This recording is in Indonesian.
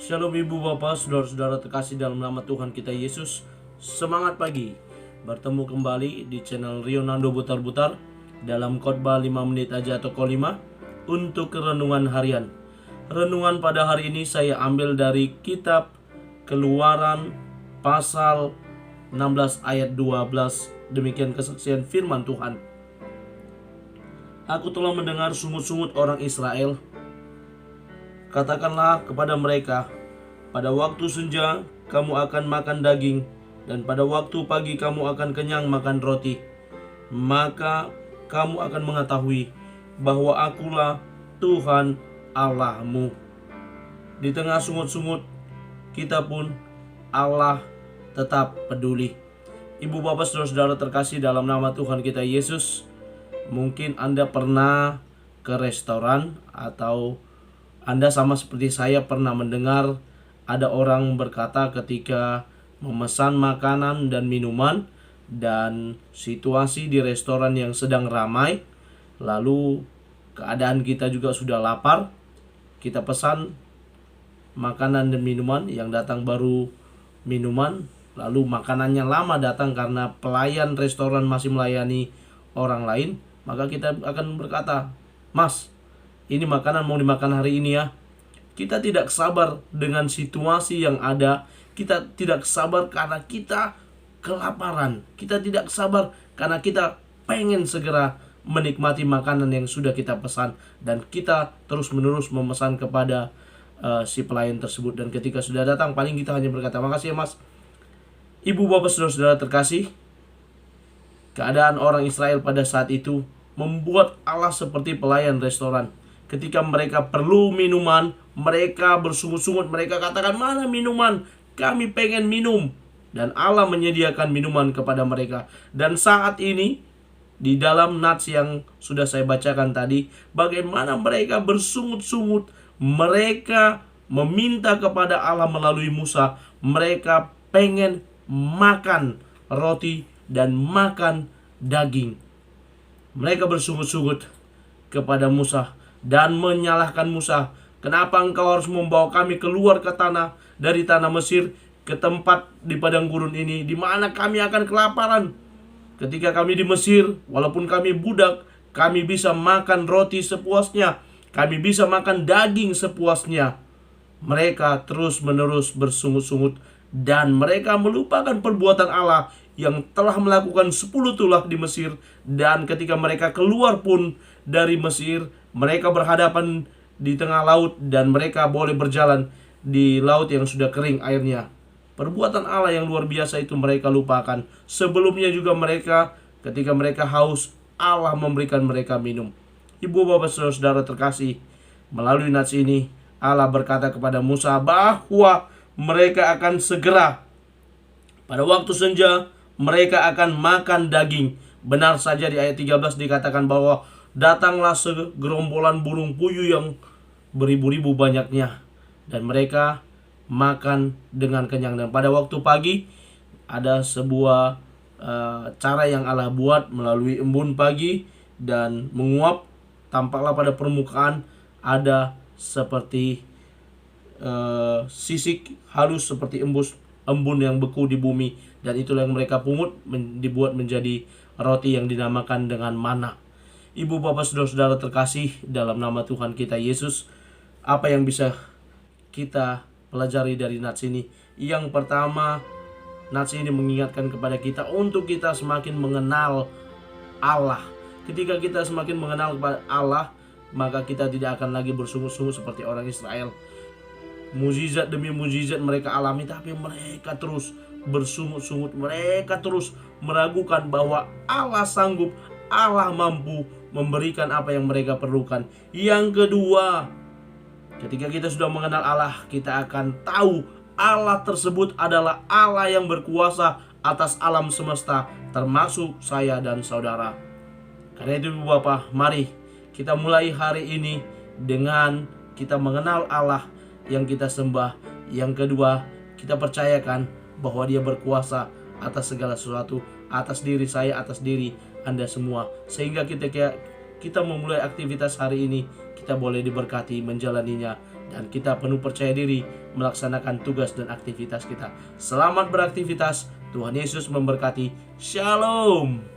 Shalom ibu bapak, saudara-saudara terkasih dalam nama Tuhan kita Yesus. Semangat pagi, bertemu kembali di channel Rionando Butar-Butar dalam khotbah 5 menit aja atau kolima untuk renungan harian. Renungan pada hari ini saya ambil dari kitab Keluaran pasal 16 ayat 12. Demikian kesaksian firman Tuhan. Aku telah mendengar sungut-sungut orang Israel. Katakanlah kepada mereka, pada waktu senja kamu akan makan daging, dan pada waktu pagi kamu akan kenyang makan roti. Maka kamu akan mengetahui bahwa akulah Tuhan Allahmu. Di tengah sungut-sungut kita pun Allah tetap peduli. Ibu bapak saudara-saudara terkasih dalam nama Tuhan kita Yesus, mungkin Anda pernah ke restoran atau Anda sama seperti saya pernah mendengar ada orang berkata ketika memesan makanan dan minuman dan situasi di restoran yang sedang ramai, lalu keadaan kita juga sudah lapar, kita pesan makanan dan minuman, yang datang baru minuman, lalu makanannya lama datang karena pelayan restoran masih melayani orang lain, maka kita akan berkata, "Mas, ini makanan mau dimakan hari ini ya." Kita tidak sabar dengan situasi yang ada. Kita tidak sabar karena kita kelaparan. Kita tidak sabar karena kita pengen segera menikmati makanan yang sudah kita pesan. Dan kita terus menerus memesan kepada si pelayan tersebut. Dan ketika sudah datang, paling kita hanya berkata, "Makasih ya mas." Ibu bapak saudara-saudara terkasih, keadaan orang Israel pada saat itu membuat Allah seperti pelayan restoran. Ketika mereka perlu minuman, mereka bersungut-sungut, mereka katakan, "Mana minuman? Kami pengen minum." Dan Allah menyediakan minuman kepada mereka. Dan saat ini, di dalam nats yang sudah saya bacakan tadi, bagaimana mereka bersungut-sungut, mereka meminta kepada Allah melalui Musa, mereka pengen makan roti dan makan daging. Mereka bersungut-sungut kepada Musa dan menyalahkan Musa, "Kenapa engkau harus membawa kami keluar ke dari tanah Mesir ke tempat di padang gurun ini, di mana kami akan kelaparan? Ketika kami di Mesir, walaupun kami budak, kami bisa makan roti sepuasnya, kami bisa makan daging sepuasnya." Mereka terus-menerus bersungut-sungut dan mereka melupakan perbuatan Allah yang telah melakukan 10 tulah di Mesir. Dan ketika mereka keluar pun dari Mesir, mereka berhadapan di tengah laut dan mereka boleh berjalan di laut yang sudah kering airnya. Perbuatan Allah yang luar biasa itu mereka lupakan. Sebelumnya juga mereka, ketika mereka haus, Allah memberikan mereka minum. Ibu bapak saudara-saudara terkasih, melalui nats ini Allah berkata kepada Musa bahwa mereka akan segera, pada waktu senja mereka akan makan daging. Benar saja di ayat 13 dikatakan bahwa datanglah segerombolan burung puyuh yang beribu-ribu banyaknya, dan mereka makan dengan kenyang. Dan pada waktu pagi ada sebuah cara yang Allah buat melalui embun pagi dan menguap. Tampaklah pada permukaan ada seperti sisik halus seperti embun yang beku di bumi, dan itulah yang mereka pungut dibuat menjadi roti yang dinamakan dengan mana. Ibu bapak saudara-saudara terkasih dalam nama Tuhan kita Yesus, apa yang bisa kita pelajari dari nats ini? Yang pertama, nats ini mengingatkan kepada kita untuk kita semakin mengenal Allah. Ketika kita semakin mengenal kepada Allah, maka kita tidak akan lagi bersungut-sungut seperti orang Israel. Mujizat demi mujizat mereka alami, tapi mereka terus bersungut-sungut, mereka terus meragukan bahwa Allah sanggup, Allah mampu memberikan apa yang mereka perlukan. Yang kedua, ketika kita sudah mengenal Allah, kita akan tahu Allah tersebut adalah Allah yang berkuasa atas alam semesta, termasuk saya dan saudara. Karena itu Ibu Bapak, mari kita mulai hari ini dengan kita mengenal Allah yang kita sembah. Yang kedua, kita percayakan bahwa Dia berkuasa atas segala sesuatu, atas diri saya, atas diri Anda semua. Sehingga kita memulai aktivitas hari ini, kita boleh diberkati menjalaninya, dan kita penuh percaya diri melaksanakan tugas dan aktivitas kita. Selamat beraktivitas, Tuhan Yesus memberkati. Shalom.